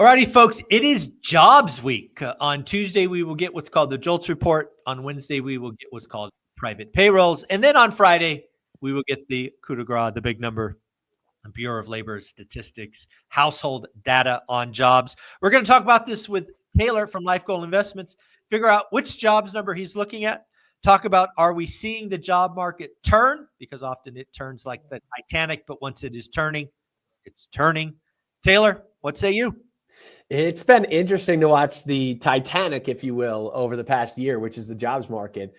Alrighty, folks, it is jobs week. On Tuesday, we will get what's called the JOLTS report. On Wednesday, we will get what's called private payrolls. And then on Friday, we will get the coup de grace, the big number, the Bureau of Labor Statistics, household data on jobs. We're going to talk about this with Taylor from LifeGoal Investments, figure out which jobs number he's looking at, talk about, are we seeing the job market turn? Because often it turns like the Titanic, but once it is turning, it's turning. Taylor, what say you? It's been interesting to watch the Titanic, if you will, over the past year, which is the jobs market.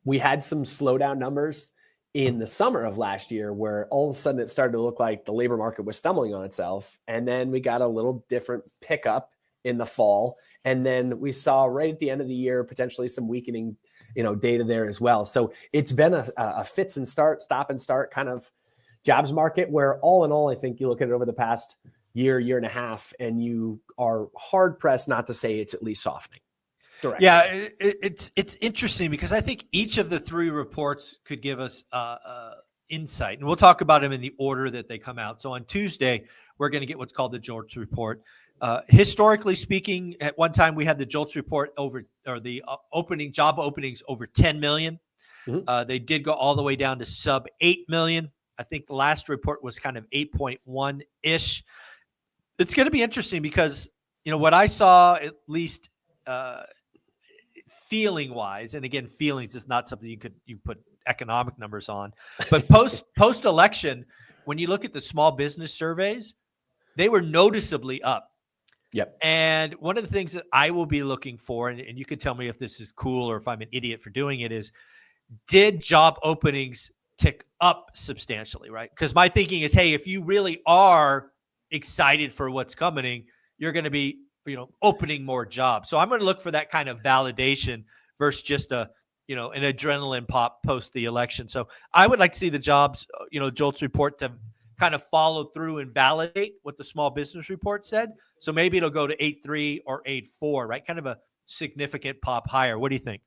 We had some slowdown numbers in the summer of last year where all of a sudden it started to look like the labor market was stumbling on itself. And then we got a little different pickup in the fall. And then we saw right at the end of the year, potentially some weakening, data there as well. So it's been a fits and start, stop and start kind of jobs market where all in all, I think you look at it over the past year and a half, and you are hard pressed not to say it's at least softening. Directly. Yeah, it's interesting because I think each of the three reports could give us insight, and we'll talk about them in the order that they come out. So on Tuesday, we're going to get what's called the JOLTS report. Historically speaking, at one time we had the JOLTS report job openings over 10 million. Mm-hmm. They did go all the way down to sub 8 million. I think the last report was kind of 8.1 ish. It's going to be interesting because, what I saw, at least feeling wise, and again, feelings is not something you put economic numbers on, but post election, when you look at the small business surveys, they were noticeably up. Yep. And one of the things that I will be looking for, and you can tell me if this is cool or if I'm an idiot for doing it, is did job openings tick up substantially, right? Because my thinking is, hey, if you really are excited for what's coming, you're going to be, opening more jobs. So I'm going to look for that kind of validation versus just an adrenaline pop post the election. So I would like to see the jobs, JOLTS report to kind of follow through and validate what the small business report said. So maybe it'll go to 8.3 or 8.4, right? Kind of a significant pop higher. What do you think?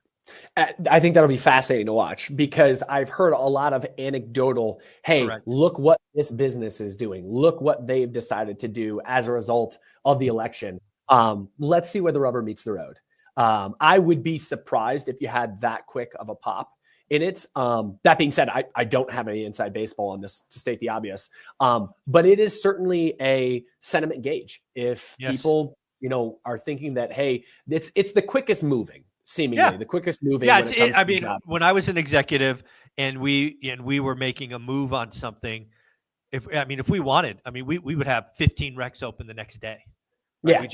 I think that'll be fascinating to watch because I've heard a lot of anecdotal, hey, Correct. Look what this business is doing. Look what they've decided to do as a result of the election. Let's see where the rubber meets the road. I would be surprised if you had that quick of a pop in it. That being said, I don't have any inside baseball on this to state the obvious. But it is certainly a sentiment gauge. If people, are thinking that, hey, it's the quickest moving. Seemingly the quickest moving. Yeah, when I was an executive and we were making a move on something, if we wanted, we would have 15 recs open the next day. Right?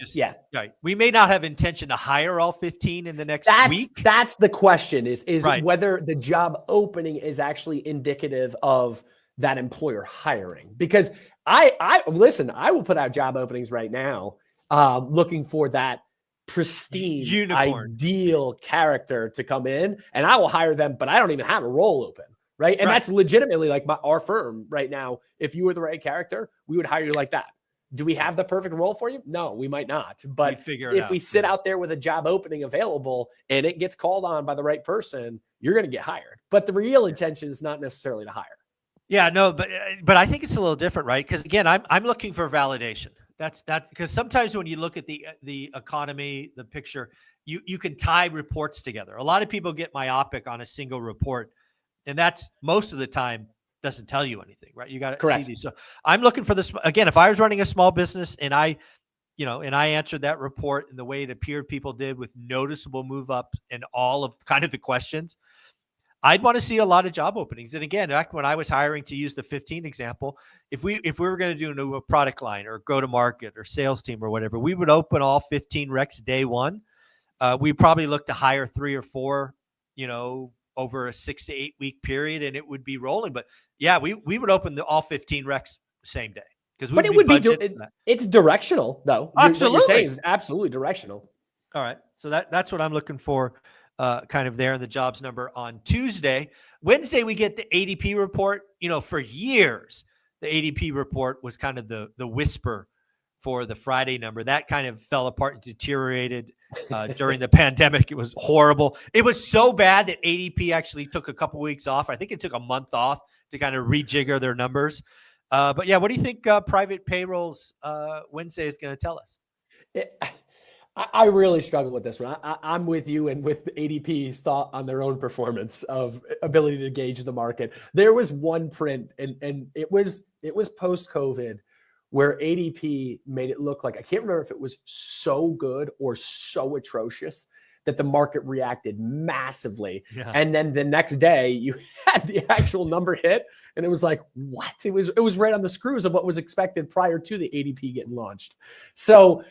Right. We may not have intention to hire all 15 in the next week. That's the question is right. Whether the job opening is actually indicative of that employer hiring. Because I will put out job openings right now, looking for that pristine, unicorn, ideal character to come in, and I will hire them, but I don't even have a role open, right? And that's legitimately like our firm right now. If you were the right character, we would hire you like that. Do we have the perfect role for you? No, we might not. But if we sit out there with a job opening available and it gets called on by the right person, you're going to get hired. But the real intention is not necessarily to hire. Yeah, no, but I think it's a little different, right? Because again, I'm looking for validation. That's because sometimes when you look at the economy, the picture, you can tie reports together. A lot of people get myopic on a single report, and that's most of the time doesn't tell you anything, right? You got to see these. So I'm looking for this again. If I was running a small business and I answered that report in the way it appeared people did with noticeable move up and all of kind of the questions, I'd want to see a lot of job openings. And again, back when I was hiring, to use the 15 example, if we were going to do a new product line or go to market or sales team or whatever, we would open all 15 recs day one. We probably look to hire 3 or 4, over a 6 to 8 week period, and it would be rolling. But yeah, we would open all 15 recs the same day but it would be it's directional though. Absolutely, what you're saying is absolutely directional. All right, so that's what I'm looking for. Kind of there in the jobs number on Tuesday. Wednesday, we get the ADP report. For years, the ADP report was kind of the whisper for the Friday number. That kind of fell apart and deteriorated during the pandemic. It was horrible. It was so bad that ADP actually took a couple weeks off. I think it took a month off to kind of rejigger their numbers. But yeah, what do you think private payrolls Wednesday is going to tell us? It, I really struggle with this one. I'm with you and with ADP's thought on their own performance of ability to gauge the market. There was one print, and it was post COVID, where ADP made it look like, I can't remember if it was so good or so atrocious that the market reacted massively. Yeah. And then the next day you had the actual number hit, and it was like, what? It was right on the screws of what was expected prior to the ADP getting launched. So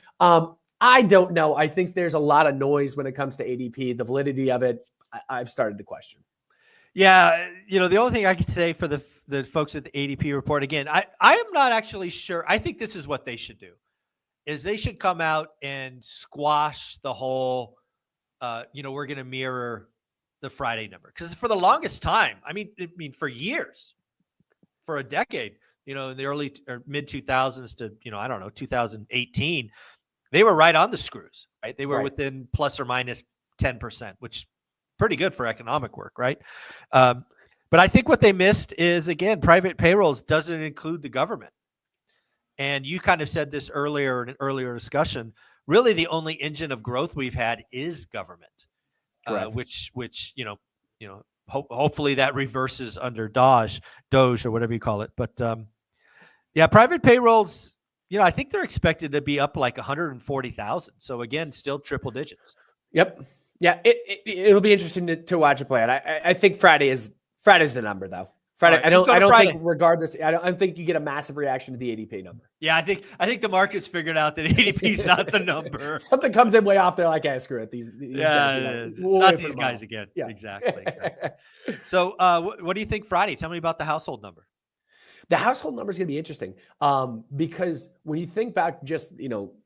I don't know. I think there's a lot of noise when it comes to ADP. The validity of it, I've started to question. Yeah, the only thing I could say for the folks at the ADP report, again, I am not actually sure. I think this is what they should do, is they should come out and squash the whole, we're going to mirror the Friday number. Because for the longest time, I mean, for years, for a decade, in the early or mid 2000s to, 2018, they were right on the screws, right? They were within plus or minus 10%, which pretty good for economic work, right? But I think what they missed is, again, private payrolls doesn't include the government. And you kind of said this earlier in an earlier discussion. Really, the only engine of growth we've had is government, which hopefully that reverses under Doge or whatever you call it. But private payrolls, I think they're expected to be up like 140,000. So again, still triple digits. Yep. Yeah. It'll be interesting to watch it play out. I think Friday's the number though. Friday. Right, I don't think regardless, I don't think you get a massive reaction to the ADP number. Yeah. I think the market's figured out that ADP is not the number. Something comes in way off. They're like, hey, screw it. These guys, it's not these guys again. Yeah. Exactly. So what do you think Friday? Tell me about the household number. The household number is going to be interesting because when you think back just,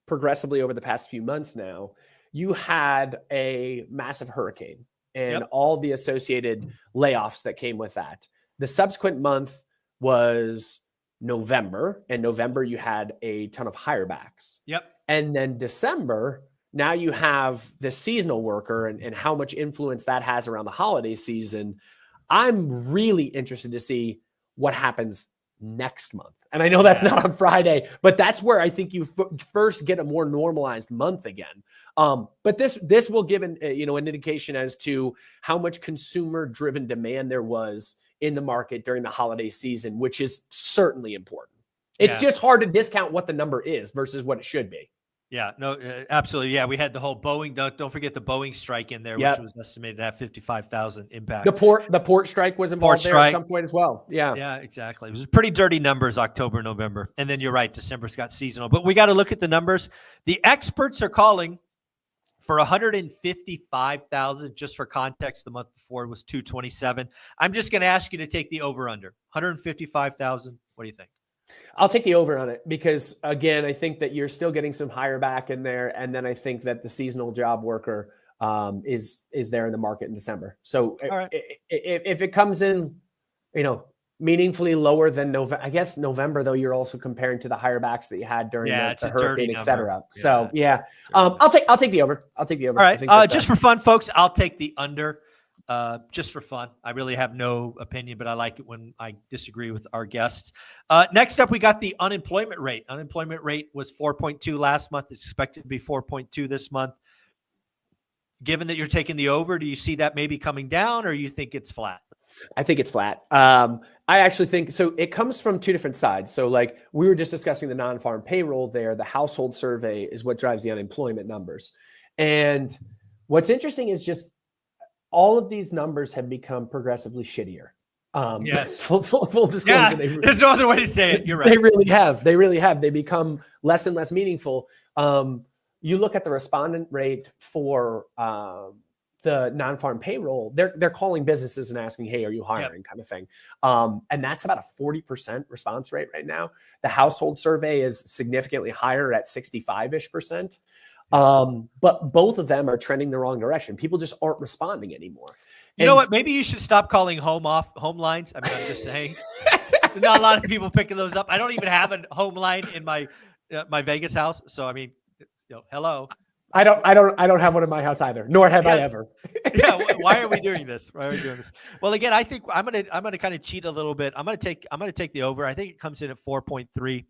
progressively over the past few months now, you had a massive hurricane and all the associated layoffs that came with that. The subsequent month was November, and November you had a ton of hirebacks. Yep. And then December, now you have the seasonal worker and how much influence that has around the holiday season. I'm really interested to see what happens next month. And I know that's not on Friday, but that's where I think you first get a more normalized month again. But this will give an indication as to how much consumer driven demand there was in the market during the holiday season, which is certainly important. It's just hard to discount what the number is versus what it should be. Yeah, no, absolutely. Yeah, we had the whole Boeing. Don't forget the Boeing strike in there, which was estimated to have 55,000 impact. The port strike was involved there at some point as well. Yeah, exactly. It was pretty dirty numbers, October, November, and then you're right, December's got seasonal. But we got to look at the numbers. The experts are calling for 155,000. Just for context, the month before was 227. I'm just going to ask you to take the over under 155,000. What do you think? I'll take the over on it because, again, I think that you're still getting some higher back in there. And then I think that the seasonal job worker is there in the market in December. So if it comes in, meaningfully lower than November, I guess November, though, you're also comparing to the higher backs that you had during the hurricane, et cetera. So, I'll take the over. I'll take the over. All right. Just for fun, folks, I'll take the under. Just for fun. I really have no opinion, but I like it when I disagree with our guests. Next up, we got the unemployment rate. Unemployment rate was 4.2 last month. It's expected to be 4.2 this month. Given that you're taking the over, do you see that maybe coming down or you think it's flat? I think it's flat. I actually think so. It comes from two different sides. So like we were just discussing the non-farm payroll there, the household survey is what drives the unemployment numbers. And what's interesting is just all of these numbers have become progressively shittier. Yes. Full disclosure. Yeah, there's no other way to say it. You're right. They really have. They become less and less meaningful. You look at the respondent rate for the non-farm payroll, they're calling businesses and asking, hey, are you hiring kind of thing. And that's about a 40% response rate right now. The household survey is significantly higher at 65-ish%. But both of them are trending the wrong direction. People just aren't responding anymore. You know what? Maybe you should stop calling home lines. I mean, I'm just saying. There's not a lot of people picking those up. I don't even have a home line in my Vegas house. So I mean, hello. I don't have one in my house either, nor have I ever. Why are we doing this? Well, again, I think I'm gonna kind of cheat a little bit. I'm gonna take the over. I think it comes in at 4.3,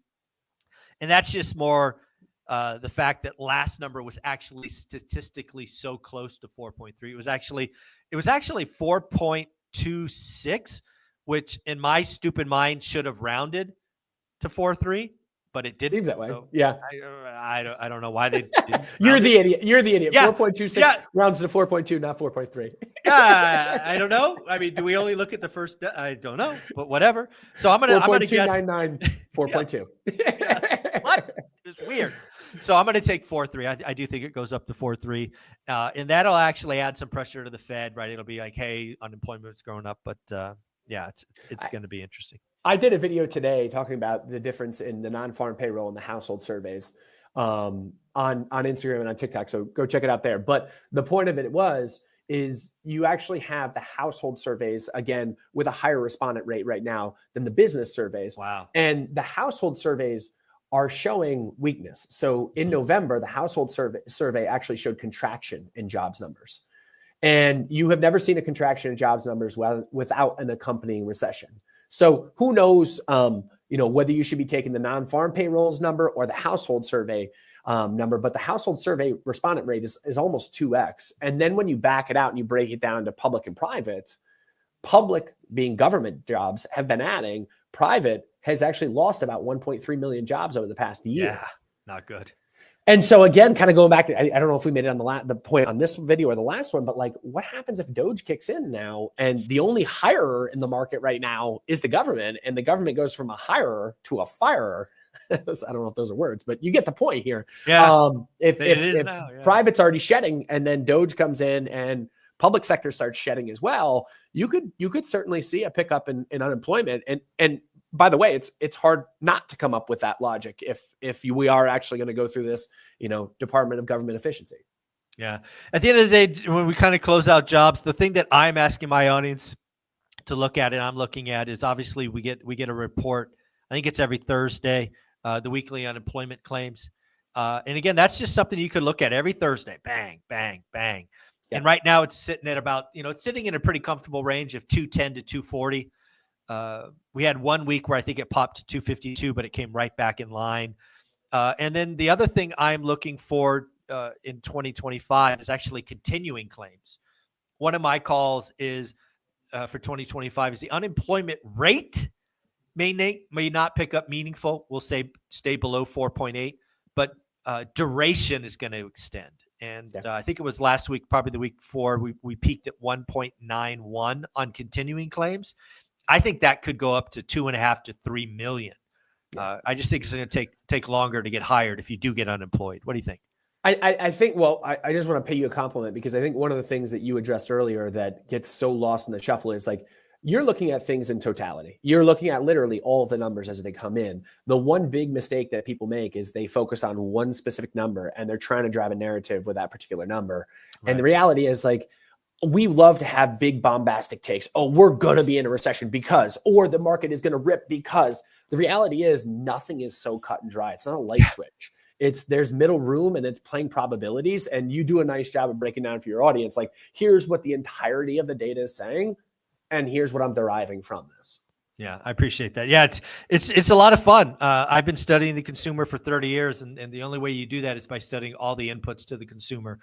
and that's just more the fact that last number was actually statistically so close to 4.3. It was actually 4.26, which in my stupid mind should have rounded to 4.3, but it didn't. Seems that way. So Yeah. I don't know why they didn't. You're the idiot. You're the idiot. Yeah. 4.26 rounds to 4.2, not 4.3. Yeah, I don't know. I mean, do we only look at the first? I don't know, but whatever. So I'm gonna guess 4.299, 4.2. Yeah. What? It's weird. So I'm gonna take 4.3. I do think it goes up to 4.3, and that'll actually add some pressure to the Fed, right? It'll be like, hey, unemployment's going up, but yeah, it's going to be interesting. I did a video today talking about the difference in the non-farm payroll and the household surveys on Instagram and on TikTok. So go check it out there. But the point of it is you actually have the household surveys, again, with a higher respondent rate right now than the business surveys. Wow. And the household surveys are showing weakness. So in November, the household survey actually showed contraction in jobs numbers. And you have never seen a contraction in jobs numbers without an accompanying recession. So who knows, whether you should be taking the non-farm payrolls number or the household survey number, but the household survey respondent rate is almost 2x. And then when you back it out and you break it down to public and private, public being government jobs have been adding, private has actually lost about 1.3 million jobs over the past year. Yeah, not good. And so again, kind of going back, I don't know if we made it on the point on this video or the last one, but like what happens if Doge kicks in now and the only hirer in the market right now is the government, and the government goes from a hirer to a firer? I don't know if those are words, but you get the point here. Yeah. If now, yeah. private's already shedding and then Doge comes in and public sector starts shedding as well, you could certainly see a pickup in unemployment. And by the way, it's hard not to come up with that logic if we are actually going to go through this, Department of Government Efficiency. Yeah. At the end of the day, when we kind of close out jobs, the thing that I'm asking my audience to look at and I'm looking at is obviously we get a report. I think it's every Thursday, the weekly unemployment claims. And again, that's just something you could look at every Thursday. Bang, bang, bang. Yeah. And right now it's sitting at about, it's sitting in a pretty comfortable range of 210 to 240. We had 1 week where I think it popped to 252, but it came right back in line. And then the other thing I'm looking for in 2025 is actually continuing claims. One of my calls is for 2025 is the unemployment rate may not pick up meaningful. We'll say stay below 4.8, but duration is going to extend. And I think it was last week, probably the week before, we peaked at 1.91 on continuing claims. I think that could go up to 2.5 to 3 million. I just think it's going to take longer to get hired if you do get unemployed. What do you think? I think, well, I just want to pay you a compliment because I think one of the things that you addressed earlier that gets so lost in the shuffle is like, you're looking at things in totality. You're looking at literally all of the numbers as they come in. The one big mistake that people make is they focus on one specific number and they're trying to drive a narrative with that particular number. Right. And the reality is like, we love to have big bombastic takes. Oh, we're going to be in a recession because, or the market is going to rip because. The reality is nothing is so cut and dry. It's not a light switch. There's middle room and it's playing probabilities. And you do a nice job of breaking down for your audience. Like, here's what the entirety of the data is saying. And here's what I'm deriving from this. Yeah, I appreciate that. Yeah, it's a lot of fun. I've been studying the consumer for 30 years, and the only way you do that is by studying all the inputs to the consumer.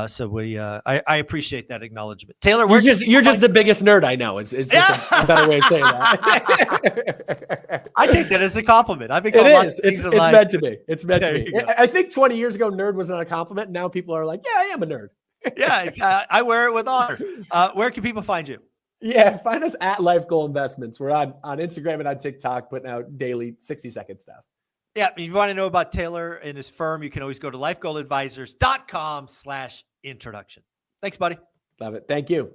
So I appreciate that acknowledgement. Taylor, you're just the biggest nerd I know. It's just a better way of saying that. I take that as a compliment. I've been it's meant to be. It's meant to be. I think 20 years ago, nerd was not a compliment. Now people are like, yeah, I am a nerd. Yeah, I wear it with honor. Where can people find you? Yeah, find us at LifeGoal Investments. We're on Instagram and on TikTok, putting out daily 60-second stuff. Yeah, if you want to know about Taylor and his firm, you can always go to lifegoaladvisors.com/introduction. Thanks, buddy. Love it. Thank you.